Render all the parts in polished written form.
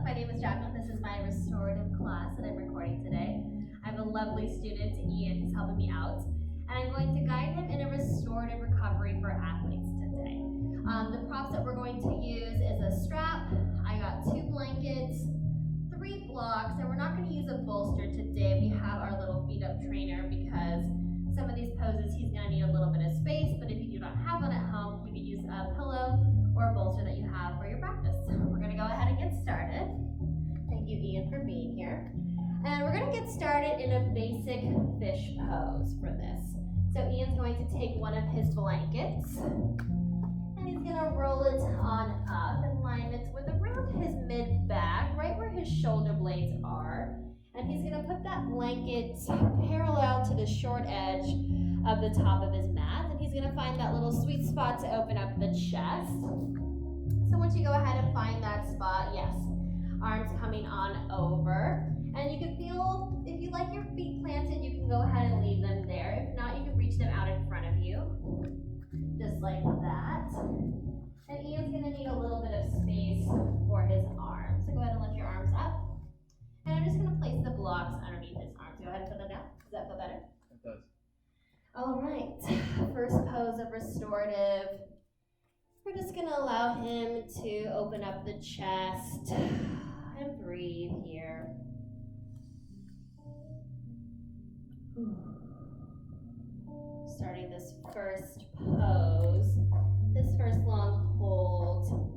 my name is Jacqueline. This is my restorative class that I'm recording today. I have a lovely student, Ian, who's helping me out, and I'm going to guide him in a restorative recovery for athletes today. The props that we're going to use is a strap. I got 2 blankets, 3 blocks, and we're not going to use a bolster today. We have our little feet up trainer because some of these poses he's going to need a little bit of space, but if you do not have one at home, you can use a pillow or a bolster that you have for your practice. We're going to go ahead and get started. Thank you, Ian, for being here. And we're going to get started in a basic fish pose for this. So Ian's going to take one of his blankets and he's going to roll it on up and line it with around his mid-back, right where his shoulder blades are. And he's going to put that blanket parallel to the short edge of the top of his mat. And he's going to find that little sweet spot to open up the chest. So once you go ahead and find that spot, yes, arms coming on over. And you can feel, if you like your feet planted, you can go ahead and leave them there. If not, you can reach them out in front of you, just like that. And Ian's going to need a little bit of space for his arms. So go ahead and lift your arms up. And I'm just going to place the blocks underneath his arms. Go ahead and put them down. Does that feel better? It does. All right. First pose of restorative. We're just going to allow him to open up the chest and breathe here. Starting this first pose, this first long hold.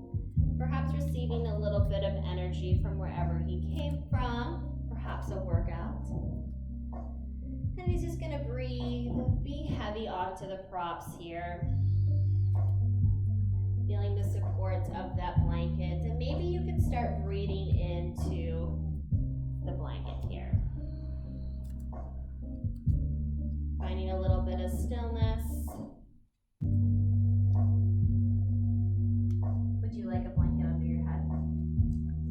Perhaps receiving a little bit of energy from wherever he came from, perhaps a workout. And he's just gonna breathe, be heavy onto the props here. Feeling the support of that blanket. And maybe you can start breathing into the blanket here. Finding a little bit of stillness. Would you like a blanket under your head?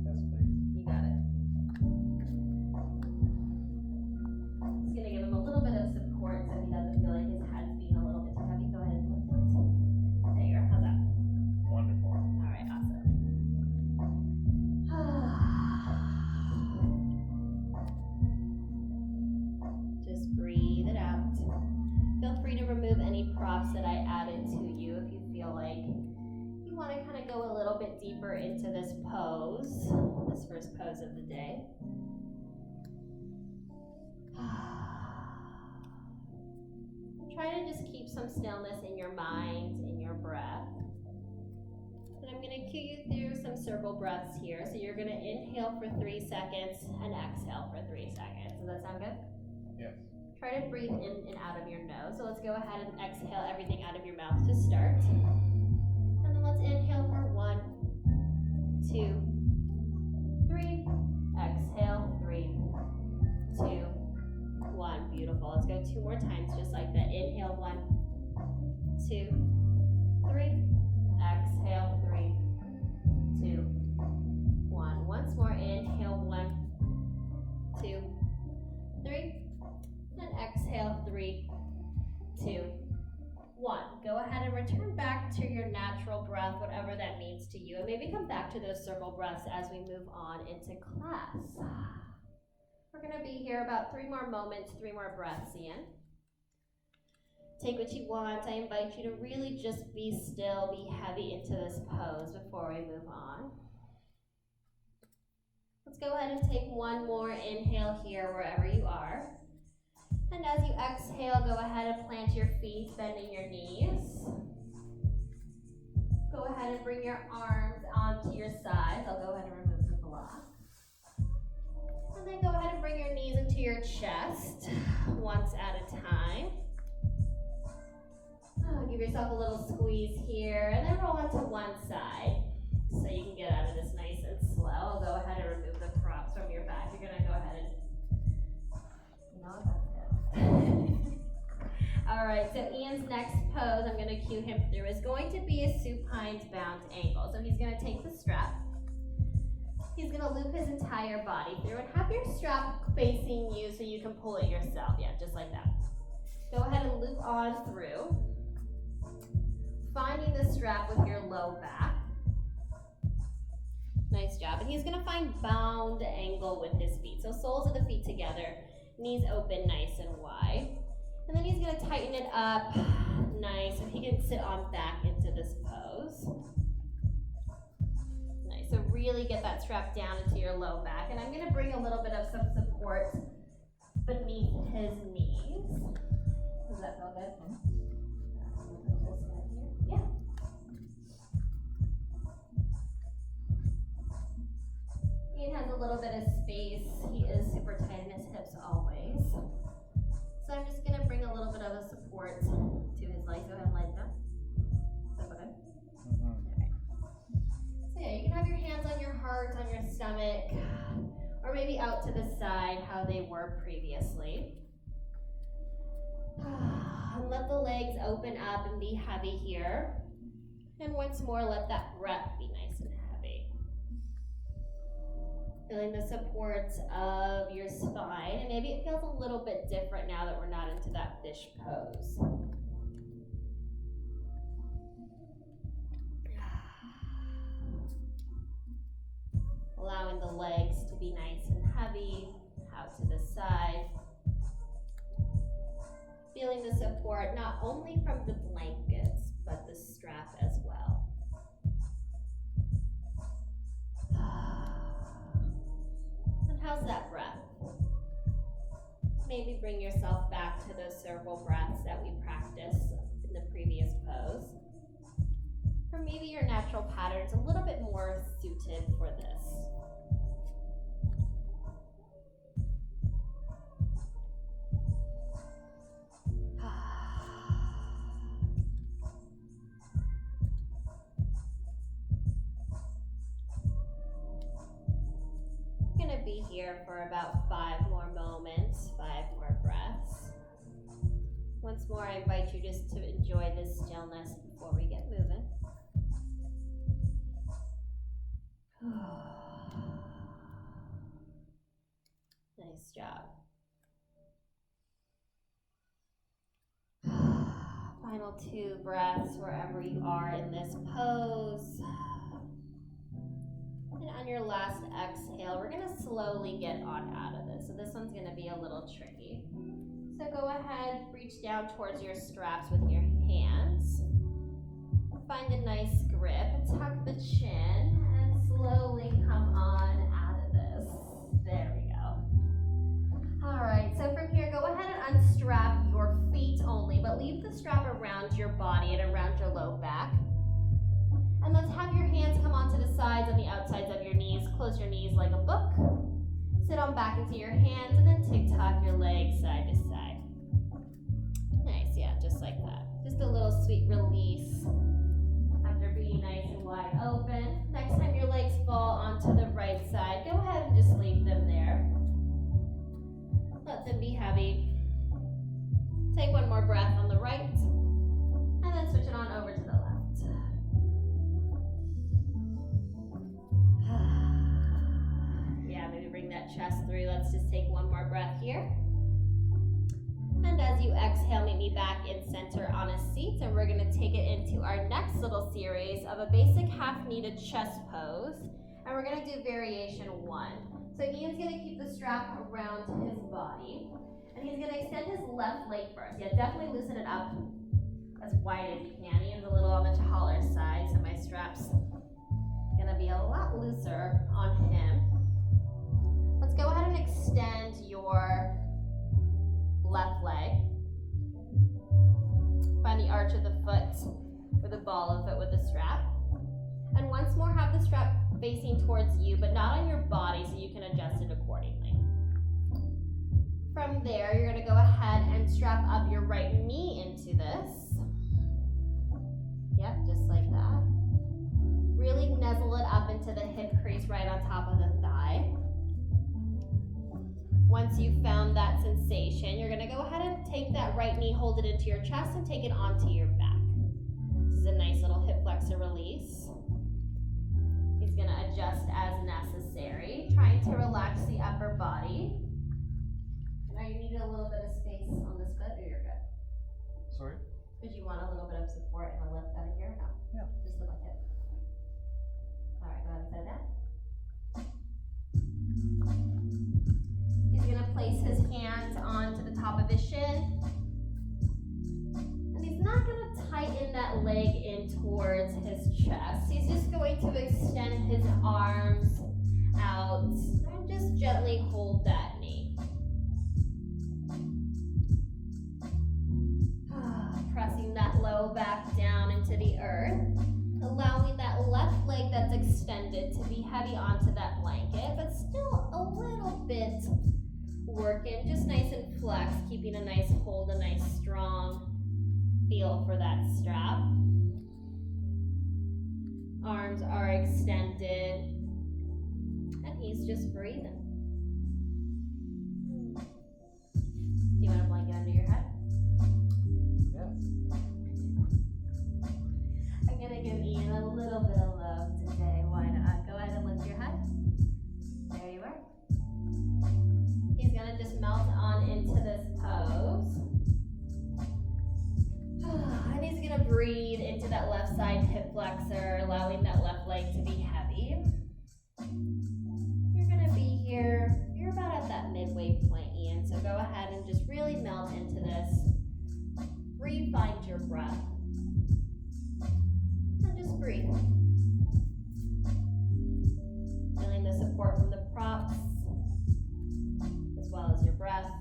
Yes, please. You got it. Just gonna give him a little bit of support so he doesn't feel like his head's being a little bit too heavy. Go ahead and lift it. There you go. How's that? Wonderful. All right, awesome. Just breathe it out. Feel free to remove any props that I added to you if you feel like you want to kind of go a little bit deeper into this pose, this first pose of the day. Try to just keep some stillness in your mind, in your breath. And I'm going to cue you through some circle breaths here. So you're going to inhale for 3 seconds and exhale for 3 seconds. Does that sound good? Yes. Try to breathe in and out of your nose. So let's go ahead and exhale everything out of your mouth to start. And then let's inhale for 1, 2, 3. Exhale, 3, 2, 1. Beautiful. Let's go 2 more times just like that. Inhale, 1, 2, 3. Exhale, 3, 2, 1. Once more. Inhale, 1, 2, 3. And exhale, 3, 2, 1. Go ahead and return back to your natural breath, whatever that means to you. And maybe come back to those circle breaths as we move on into class. We're going to be here about 3 more moments, 3 more breaths, Ian. Take what you want. I invite you to really just be still, be heavy into this pose before we move on. Let's go ahead and take 1 more inhale here wherever you are. And as you exhale, go ahead and plant your feet, bending your knees. Go ahead and bring your arms onto your sides. I'll go ahead and remove the block. And then go ahead and bring your knees into your chest, once at a time. Give yourself a little squeeze here, and then roll onto one side so you can get out of this nice and slow. I'll go ahead and remove the props from your back. You're going to go ahead and, you know what, that's good. All right, so Ian's next pose, I'm going to cue him through, is going to be a supine bound ankle. So he's going to take the strap. He's going to loop his entire body through and have your strap facing you so you can pull it yourself. Yeah, just like that. Go ahead and loop on through. Finding the strap with your low back. Nice job. And he's gonna find bound angle with his feet. So soles of the feet together, knees open nice and wide. And then he's gonna tighten it up. Nice. So he can sit on back into this pose. Nice. So really get that strap down into your low back. And I'm gonna bring a little bit of some support beneath his knees. Does that feel good? Yeah. Ian has a little bit of space. He is super tight in his hips always. So I'm just gonna bring a little bit of a support to his legs. Go ahead and lie down. Is that okay? Alright. So yeah, you can have your hands on your heart, on your stomach, or maybe out to the side how they were previously. And let the legs open up and be heavy here. And once more, let that breath be nice and heavy. Feeling the support of your spine, and maybe it feels a little bit different now that we're not into that fish pose. Allowing the legs to be nice and heavy, out to the side. Feeling the support not only from the blankets, but the strap as well. And how's that breath? Maybe bring yourself back to those circle breaths that we practiced in the previous pose. Or maybe your natural pattern's a little bit more suited for this. Gonna be here for about 5 more moments, 5 more breaths. Once more, I invite you just to enjoy this stillness before we get moving. Nice job. Final 2 breaths wherever you are in this pose. And on your last exhale, we're gonna slowly get on out of this. So this one's gonna be a little tricky. So go ahead, reach down towards your straps with your hands. Find a nice grip, tuck the chin, and slowly come on out of this. There we go. All right, so from here, go ahead and unstrap your feet only, but leave the strap around your body and around your low back. And let's have your hands come onto the sides and the outsides of your knees. Close your knees like a book. Sit on back into your hands and then tick-tock your legs side to side. Nice, yeah, just like that. Just a little sweet release after being nice and wide open. Next time your legs fall onto the right side, go ahead and just leave them there. Let them be heavy. Take one more breath on the right, and then switch it on over to the left. Yeah, maybe bring that chest through. Let's just take one more breath here. And as you exhale, meet me back in center on a seat, and we're gonna take it into our next little series of a basic half-kneaded chest pose. And we're gonna do variation 1. So Ian's gonna keep the strap around his body, and he's gonna extend his left leg first. Yeah, definitely loosen it up as wide as you can. Ian's a little on the taller side, so my strap's gonna be a lot looser on him. Let's go ahead and extend your left leg. Find the arch of the foot or the ball of it with the strap. And once more, have the strap facing towards you, but not on your body, so you can adjust it accordingly. From there, you're gonna go ahead and strap up your right knee into this. Yep, just like that. Really nuzzle it up into the hip crease right on top of the thigh. Once you've found that sensation, you're gonna go ahead and take that right knee, hold it into your chest, and take it onto your back. This is a nice little hip flexor release. He's gonna adjust as necessary, trying to relax the upper body. Now you need a little bit of space on this foot, or you're good? Sorry? Did you want a little bit of support and a lift out of here? No. Yeah. Just the bucket. All right, go ahead and set it down. towards his chest. He's just going to extend his arms out and just gently hold that knee. Pressing that low back down into the earth, allowing that left leg that's extended to be heavy onto that blanket, but still a little bit working, just nice and flexed, keeping a nice hold, a nice strong feel for that strap. Arms are extended, and he's just breathing. Do you want a blanket under your head? Yes. I'm gonna give Ian a little bit of love today. Why not? Go ahead and lift your head. There you are. He's gonna just melt on into this pose. And he's gonna breathe into that left side hip flexor, allowing that left leg to be heavy. You're gonna be here. You're about at that midway point, Ian. So go ahead and just really melt into this. Re-find your breath. And just breathe. Feeling the support from the props, as well as your breath.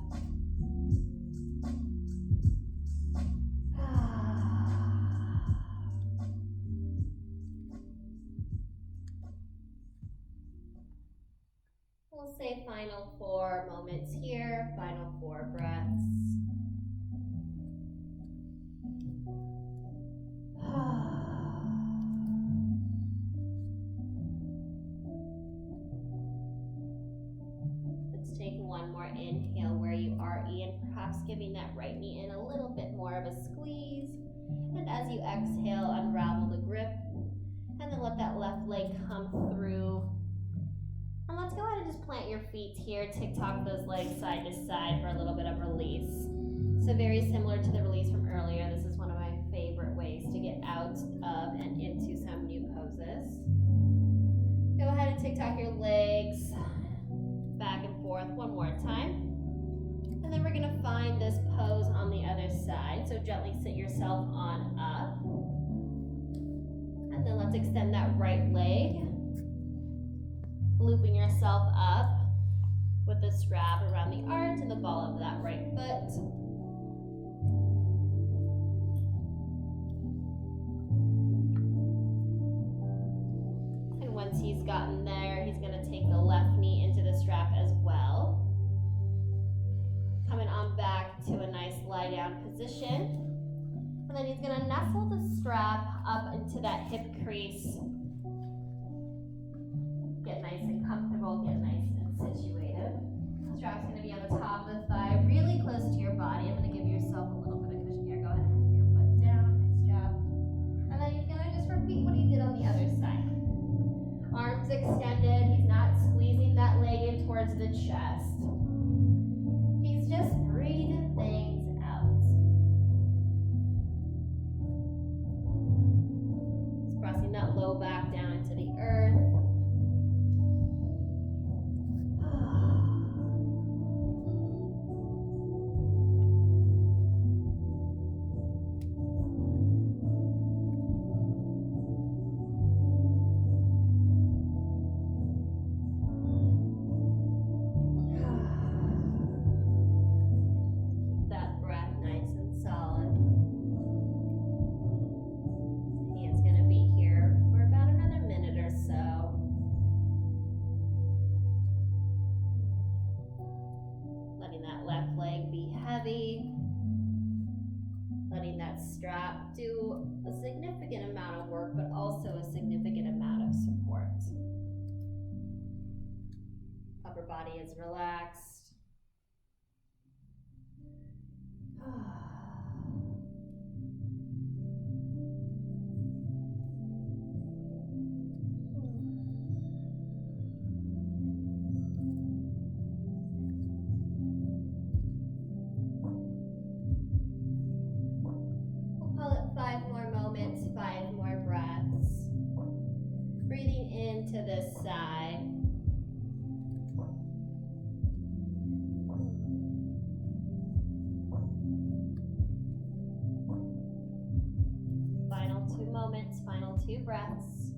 We'll say final 4 moments here, final 4 breaths. Let's take one more inhale where you are, Ian, perhaps giving that right knee in a little bit more of a squeeze. And as you exhale, unravel the grip, and then let that left leg come through. And let's go ahead and just plant your feet here, tick-tock those legs side to side for a little bit of release. So very similar to the release from earlier, this is one of my favorite ways to get out of and into some new poses. Go ahead and tick-tock your legs back and forth one more time. And then we're gonna find this pose on the other side. So gently sit yourself on up. And then let's extend that right leg, looping yourself up with the strap around the arch and the ball of that right foot. And once he's gotten there, he's gonna take the left knee into the strap as well. Coming on back to a nice lie down position. And then he's gonna nestle the strap up into that hip crease. Get nice and comfortable, get nice and situated. The strap's gonna be on the top of the thigh, really close to your body. I'm gonna give yourself a little bit of cushion here. Go ahead and put your foot down, nice job. And then he's gonna just repeat what he did on the other side. Arms extended, he's not squeezing that leg in towards the chest. He's just breathing things out. He's pressing that low back down into the earth. Strap do a significant amount of work, but also a significant amount of support. Upper body is relaxed. To this side. Final 2 moments. moments, final 2 breaths.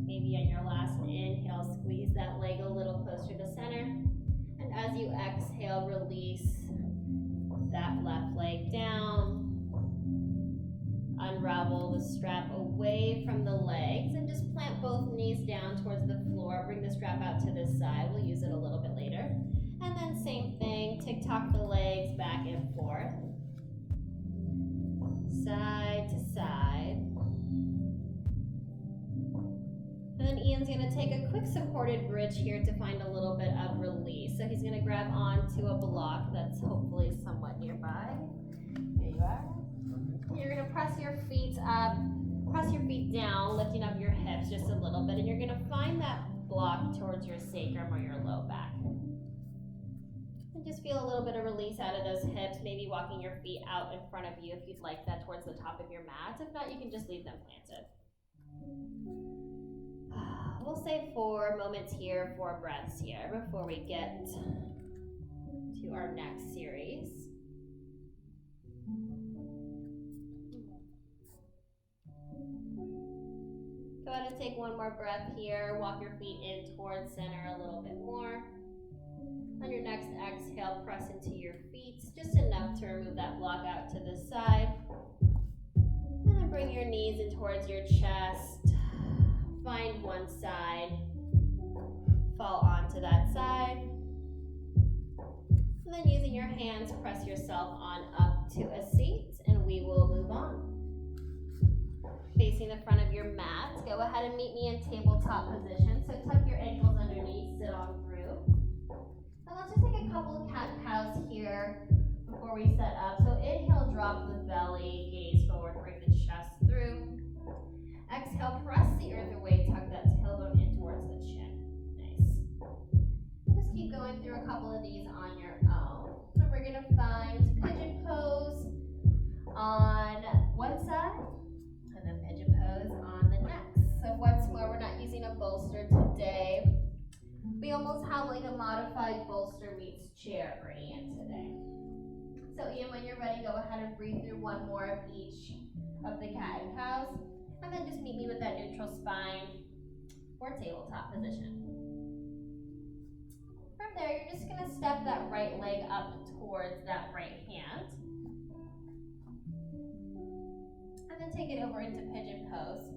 Maybe on your last inhale, squeeze that leg a little closer to center. And as you exhale, release that left leg down. Unravel the strap away from the legs and just plant both knees down towards the floor. Bring the strap out to this side. We'll use it a little bit later. And then same thing, tick-tock the legs back and forth. Side to side. And then Ian's gonna take a quick supported bridge here to find a little bit of release. So he's gonna grab onto a block that's hopefully somewhat nearby. Here you are. You're gonna press your feet up, press your feet down, lifting up your hips just a little bit, and you're gonna find that block towards your sacrum or your low back. And just feel a little bit of release out of those hips, maybe walking your feet out in front of you if you'd like that towards the top of your mat. If not, you can just leave them planted. We'll say 4 moments here, 4 breaths here before we get to our next series. Go ahead and take 1 more breath here. Walk your feet in towards center a little bit more. On your next exhale, press into your feet, just enough to remove that block out to the side. And then bring your knees in towards your chest. Find one side, fall onto that side. And then using your hands, press yourself on up to a seat, and we will move on. Facing the front of your mat, go ahead and meet me in tabletop position. So tuck your ankles underneath, sit on through. And let's just take a couple of cat-cows here before we set up. So inhale, drop the belly, gaze forward, bring the chest through. Exhale, press the earth away, tuck that tailbone in towards the chin. Nice. And just keep going through a couple of these on your own. So we're gonna find pigeon pose on one side, and then pigeon pose on the next. So once more, we're not using a bolster today. We almost have like a modified bolster meets chair for Ian today. So Ian, when you're ready, go ahead and breathe through 1 more of each of the cat and cows. And then just meet me with that neutral spine or tabletop position. From there, you're just gonna step that right leg up towards that right hand. And then take it over into pigeon pose.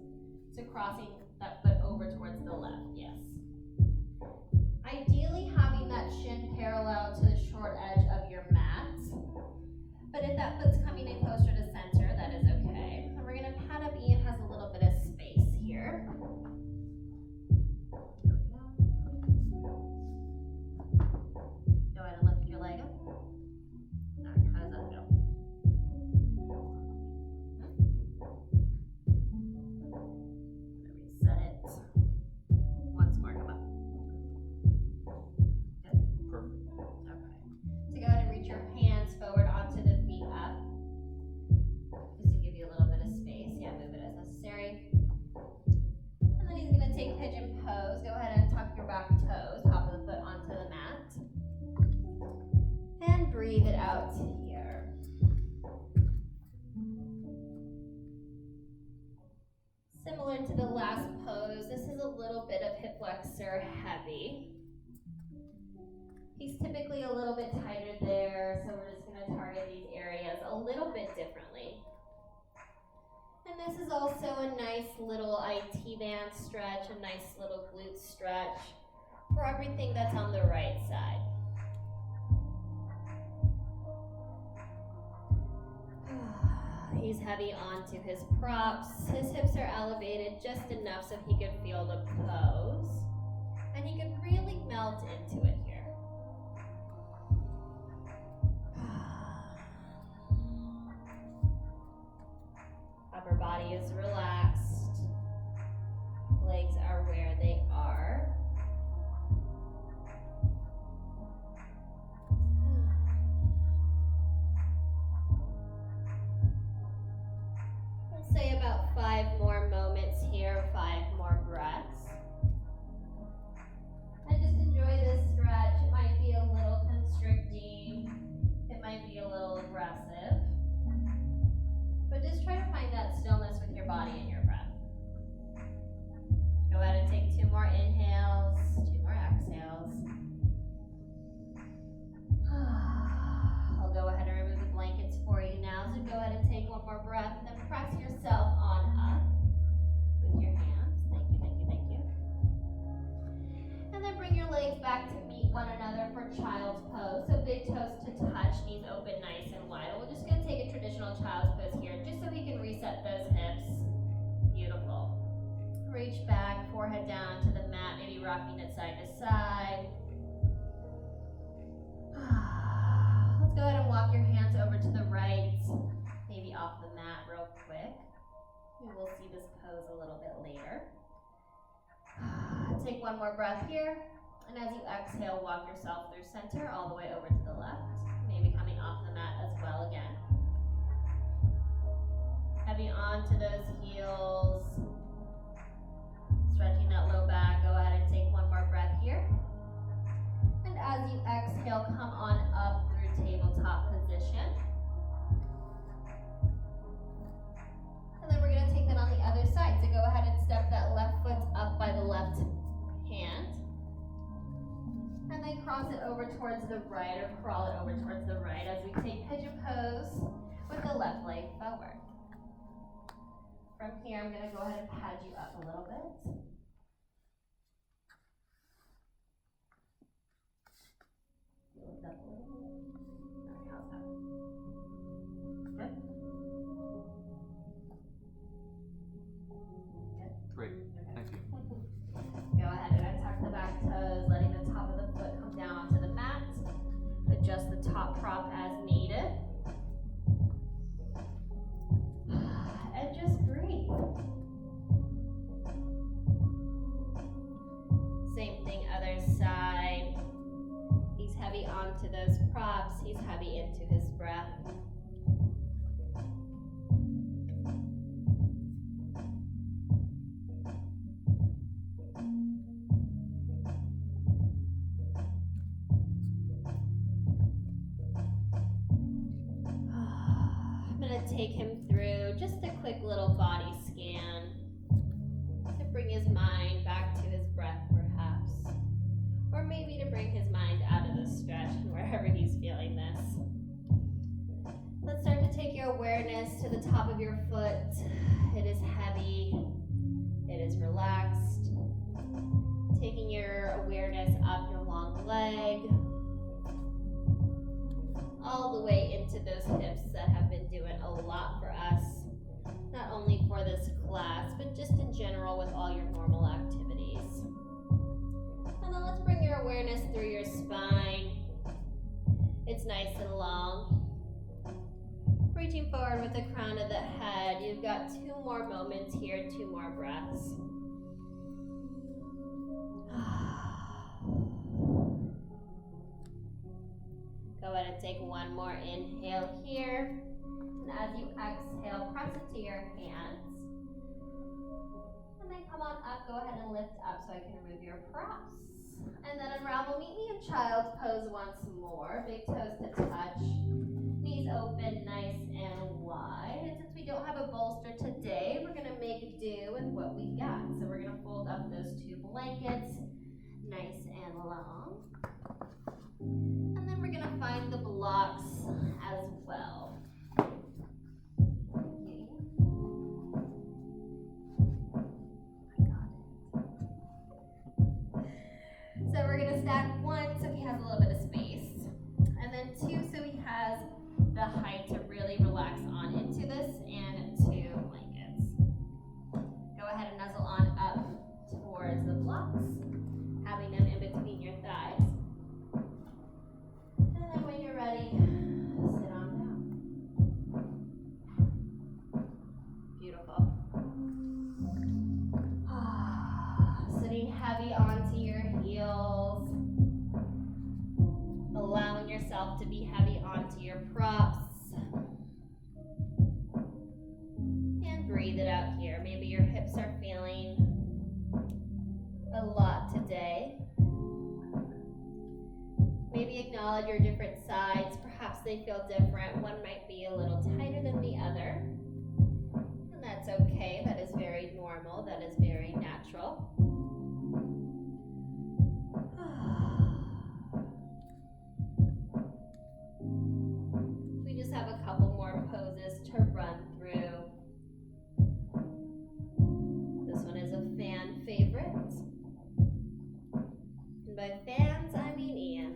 So crossing that foot over towards the left, yes. Ideally having that shin parallel to the short edge of your mat. But if that foot's coming in closer to center, that is okay. And we're gonna pad up. Ian has a little bit of space here. There we go. Go ahead and lift your leg up. All right, how does that feel? Reset it. Once more, come up. Good. Perfect. Okay. So go ahead and reach your hands forward onto the feet up. Just to give you a little bit of space. Yeah, move it as necessary. And then he's going to take pigeon pose. Go ahead and tuck your back toes, top of the foot onto the mat. And breathe it out here. Similar to the last pose, this is a little bit of hip flexor heavy. He's typically a little bit tighter there, so we're just going to target these areas a little bit differently. And this is also a nice little IT band stretch, a nice little glute stretch for everything that's on the right side. He's heavy onto his props. His hips are elevated just enough so he can feel the pose. And he can really melt into it here. Upper body is relaxed. Legs are where they are. We'll say about 5 more moments here, 5 more breaths. And just enjoy this stretch. It might be a little constricting. It might be a little aggressive. But just try to find that stillness with your body. legs back to meet one another for child's pose. So big toes to touch, knees open nice and wide. We're just going to take a traditional child's pose here just so we can reset those hips. Beautiful. Reach back, forehead down to the mat, maybe rocking it side to side. Let's go ahead and walk your hands over to the right, maybe off the mat real quick. We will see this pose a little bit later. Take one more breath here, and as you exhale, walk yourself through center all the way over to the left, maybe coming off the mat as well again. Heavy onto those heels, stretching that low back. Go ahead and take one more breath here. And as you exhale, come on up through tabletop position. And then we're going to take that on the other side. So go ahead and step that left foot up by the left hand. And then cross it over towards the right, or crawl it over towards the right as we take pigeon pose with the left leg forward. From here, I'm going to go ahead and pad you up a little bit. Lift up a little bit. Okay, how's that? Good? Great. Thank you. Go ahead and untuck the back toes, letting the top of the foot come down onto the mat. Adjust the top prop as needed. And just breathe. Same thing, other side. He's heavy onto those props. He's heavy into his breath. Take him through just a quick little body scan to bring his mind back to his breath perhaps, or maybe to bring his mind out of the stretch wherever he's feeling this. Let's start to take your awareness to the top of your foot. It is heavy, it is relaxed. Taking your awareness up your long leg, all the way into those hips that have been doing a lot for us, not only for this class, but just in general with all your normal activities. And then let's bring your awareness through your spine. It's nice and long. Reaching forward with the crown of the head. You've got 2 more moments here, 2 more breaths. Go ahead and take one more inhale here. And as you exhale, press into your hands. And then come on up, go ahead and lift up so I can remove your props. And then unravel, meet me in child's pose once more. Big toes to touch. Knees open, nice and wide. And since we don't have a bolster today, we're gonna make do with what we got. So we're gonna fold up those 2 blankets, nice and long. And then we're going to find the blocks as well. Okay. So we're going to stack 1 so he has a little bit of space. And then 2 so he has the height to really relax on into this, and 2 blankets. Go ahead and nuzzle on up towards the blocks, having them in between your thighs. And then when you're ready, sit on down. Beautiful. Sitting heavy onto your heels. Allowing yourself to be heavy onto your props. And breathe it out here. Maybe your hips are feeling a lot today. Maybe acknowledge your different sides. Perhaps they feel different. One might be a little tighter than the other. And that's okay. That is very normal. That is very natural. We just have a couple more poses to run through. This one is a fan favorite. And by fans, I mean Ian.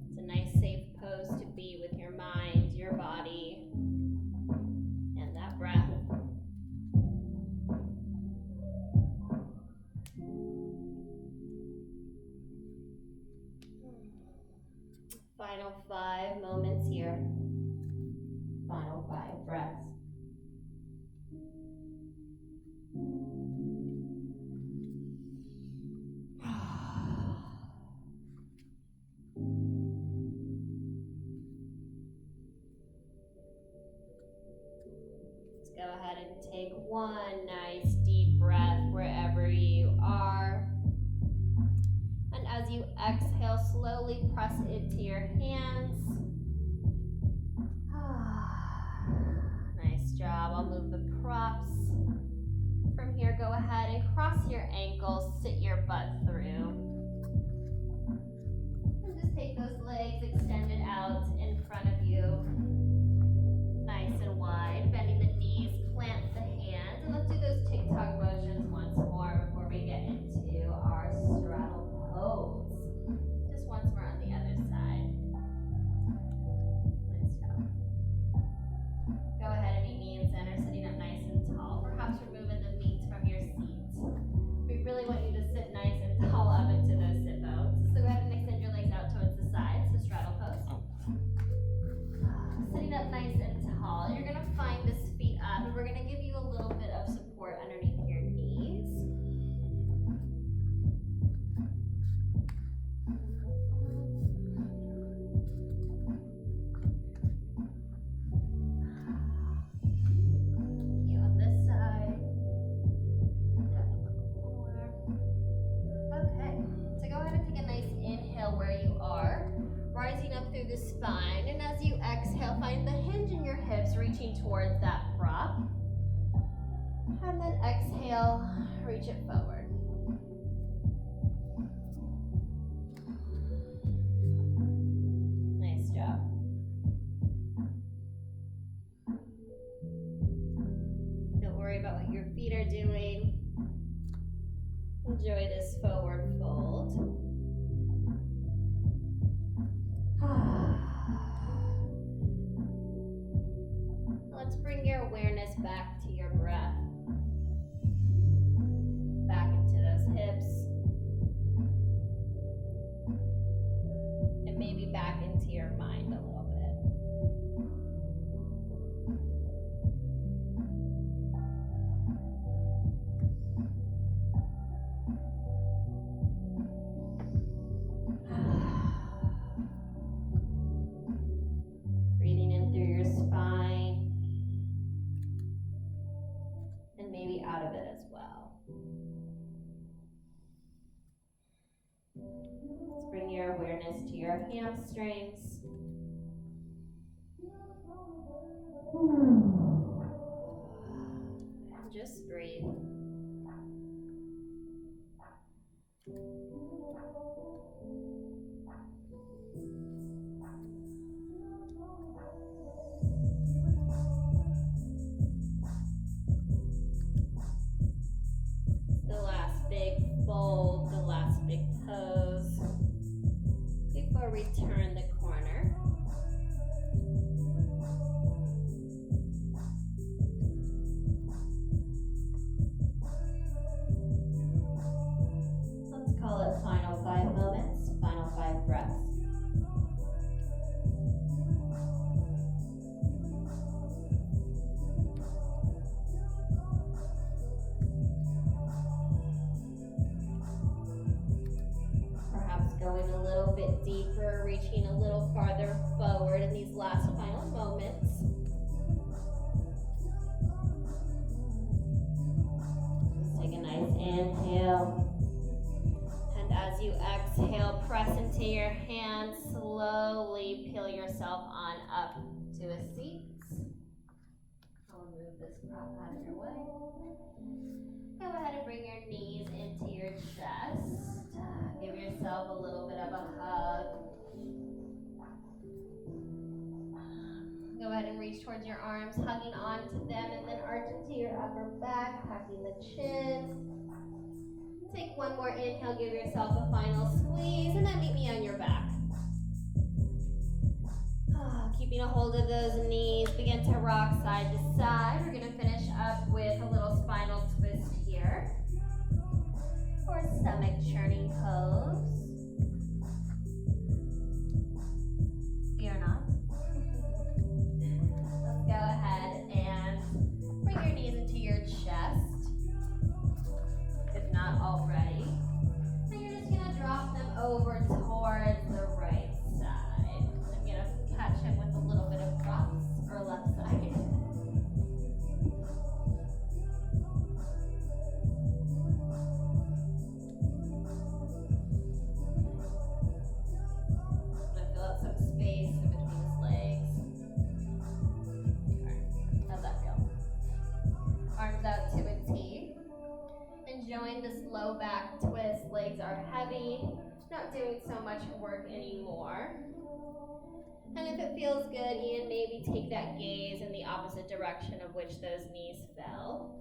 It's a nice, safe pose to be with your mind, your body, and that breath. Final 5 moments here. Final 5 breaths. Let's go ahead and take one nice deep breath wherever you are. And as you exhale, slowly press it to your hands. Nice job. I'll move the props. From here, go ahead and cross your ankles, sit your butt through. And just take those legs extended out in front of you. Nice and wide. Bending the knees, plant the hands. And let's do those TikTok motions once more before we get into our straddle pose. Just once more on the other side. Nice job. Go ahead and meet me in center, sitting up nice and tall. Perhaps removing the meat from your seat. We really want you to sit nice and tall up into those sit bones. So go ahead and extend your legs out towards the sides, so straddle pose. Sitting up nice and tall. You're gonna find this feet up, and we're gonna give you a little bit of support underneath your knees. You on this side. Okay, so go ahead and take a nice inhale where you are, rising up through the spine, and as you exhale, find the hinge in your hips reaching towards that prop. And then exhale, reach it forward. Nice job. Don't worry about what your feet are doing. Enjoy this forward fold. Let's bring your awareness back to your breath. Back into those hips. And maybe back into your mind a little bit. Breathing in through your spine. And maybe out of it as well. Let's bring your awareness to your hamstrings. And just breathe. The last big fold, the last big pose before we turn the corner. Let's call it final 5 moments, final 5 breaths. Perhaps going a little bit deeper, reaching a little farther forward in these last final moments. Just take a nice inhale. And as you exhale, press into your hands, slowly peel yourself on up to a seat. I'll move this prop out of your way. Go ahead and bring your knees into your chest. Give yourself a little bit of a hug. Go go ahead and reach towards your arms, hugging onto them, and then arch into your upper back, tucking the chin. Take one more inhale, give yourself a final squeeze, and then meet me on your back. Keeping a hold of those knees, begin to rock side to side. We're going to finish up with a little spinal twist here, or stomach churning pose. Fear not. Let's go ahead and bring your knees into your chest, if not already. And you're just going to drop them over towards the right side. I'm going to catch him with a little bit of props, or left side. Enjoying this low back twist. Legs are heavy, not doing so much work anymore. And if it feels good, Ian, maybe take that gaze in the opposite direction of which those knees fell.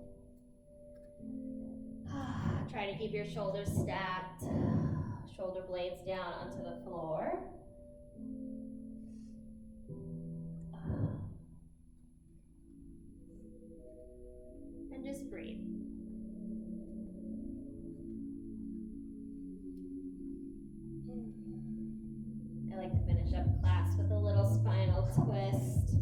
Try to keep your shoulders stacked, shoulder blades down onto the floor. And just breathe. I like to finish up class with a little spinal twist,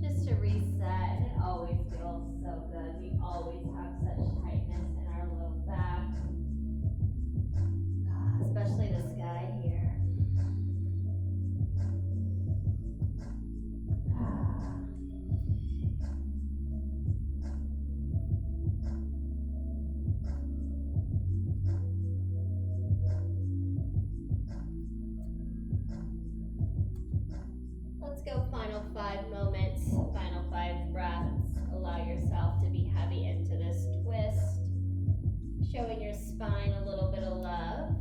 just to reset, and it always feels so good. We always have such tightness in our low back, especially this guy here. Let's go final 5 moments, final 5 breaths. Allow yourself to be heavy into this twist, showing your spine a little bit of love.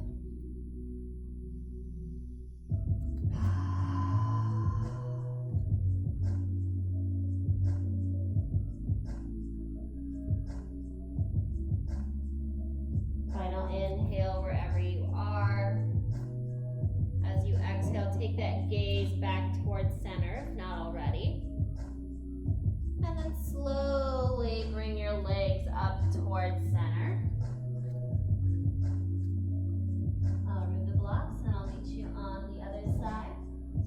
Final inhale wherever you are. As you exhale, take that gaze back towards center, if not already. And then slowly bring your legs up towards center. I'll remove the blocks and I'll meet you on the other side.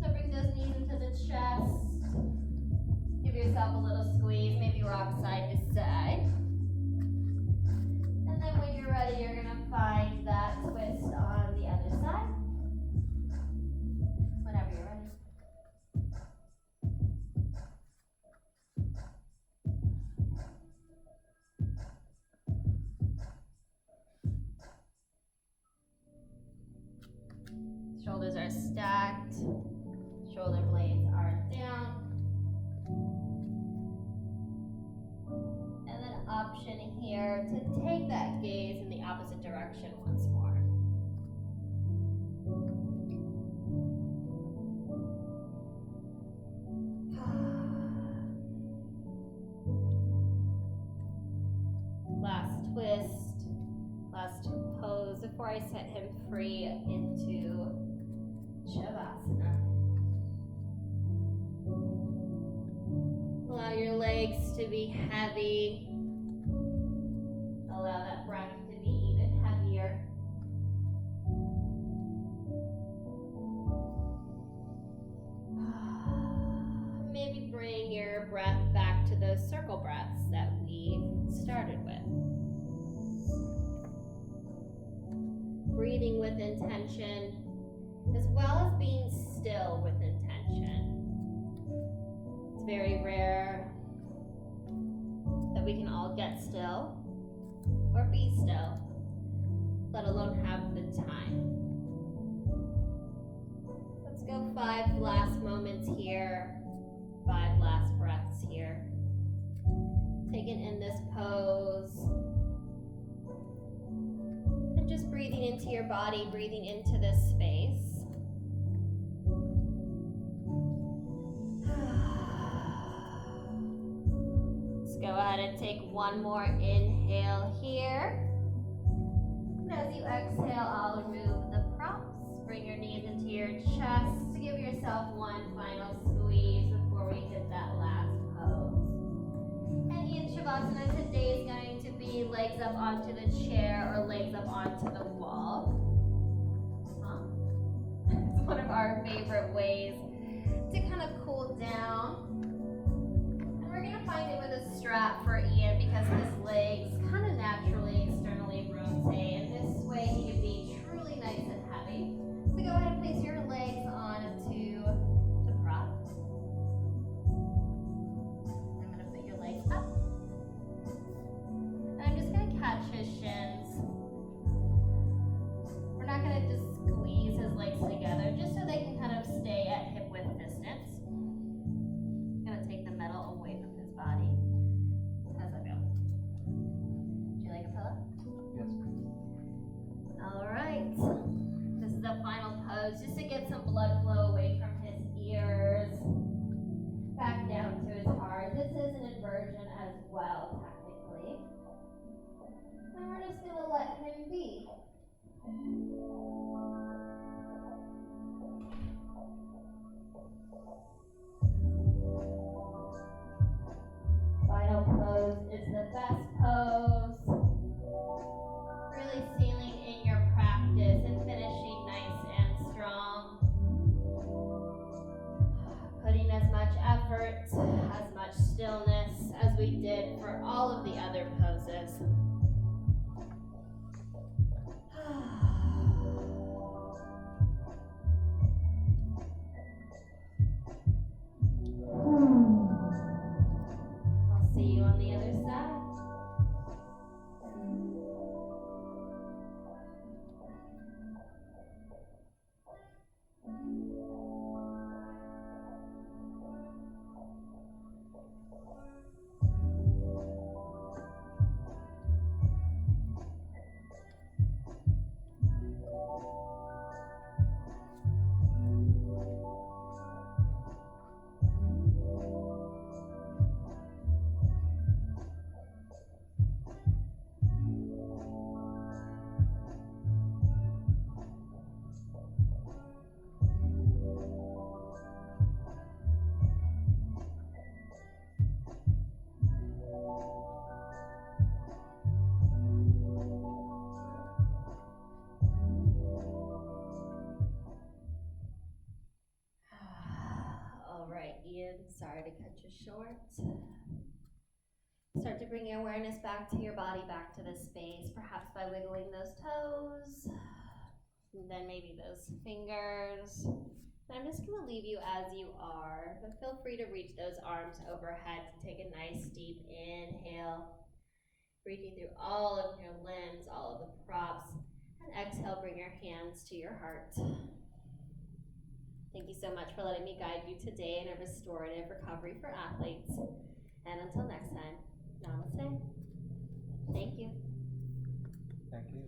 So bring those knees into the chest. Give yourself a little squeeze, maybe rock side to side. And then when you're ready, you're gonna find that twist on the other side. Whenever you're ready. Shoulders are stacked, shoulder blades are down. And then option here to take that gaze in the opposite direction once more. Last twist, last pose before I set him free into Shavasana. Allow your legs to be heavy. Allow that breath to be even heavier. Maybe bring your breath back to those circle breaths that we started with. Breathing with intention, as well as being still with intention. It's very rare that we can all get still or be still, let alone have the time. Let's go 5 last moments here, 5 last breaths here. Taking in this pose. And just breathing into your body, breathing into this space. take one more inhale here. And as you exhale, I'll remove the props. Bring your knees into your chest. Give yourself one final squeeze before we hit that last pose. And Ian Shavasana today is going to be legs up onto the chair or legs up onto the wall. It's one of our favorite ways to kind of cool down. And we're going to find it with a strap for Ian because his legs kind of naturally externally rotate. And this way he can be truly nice and heavy. So go ahead and place your legs onto the prop. I'm going to put your legs up. And I'm just going to catch his shins. We're not going to just squeeze his legs together, just so they can kind of stay at hip width distance. I'm going to take the metal away from his body. How's that feel? Do you like a pillow? Yes. All right. This is the final pose, just to get some blood flow away from his ears, back down to his heart. This is an inversion as well, technically. And we're just going to let him be. Final pose is the best pose. Really sealing in your practice and finishing nice and strong. Putting as much effort, as much stillness as we did for all of the other poses. I'll see you on the other side. All right, Ian, sorry to cut you short. Start to bring your awareness back to your body, back to the space, perhaps by wiggling those toes, and then maybe those fingers. And I'm just gonna leave you as you are, but feel free to reach those arms overhead to take a nice deep inhale, reaching through all of your limbs, all of the props, and exhale, bring your hands to your heart. Thank you so much for letting me guide you today in a restorative recovery for athletes. And until next time, namaste. Thank you. Thank you.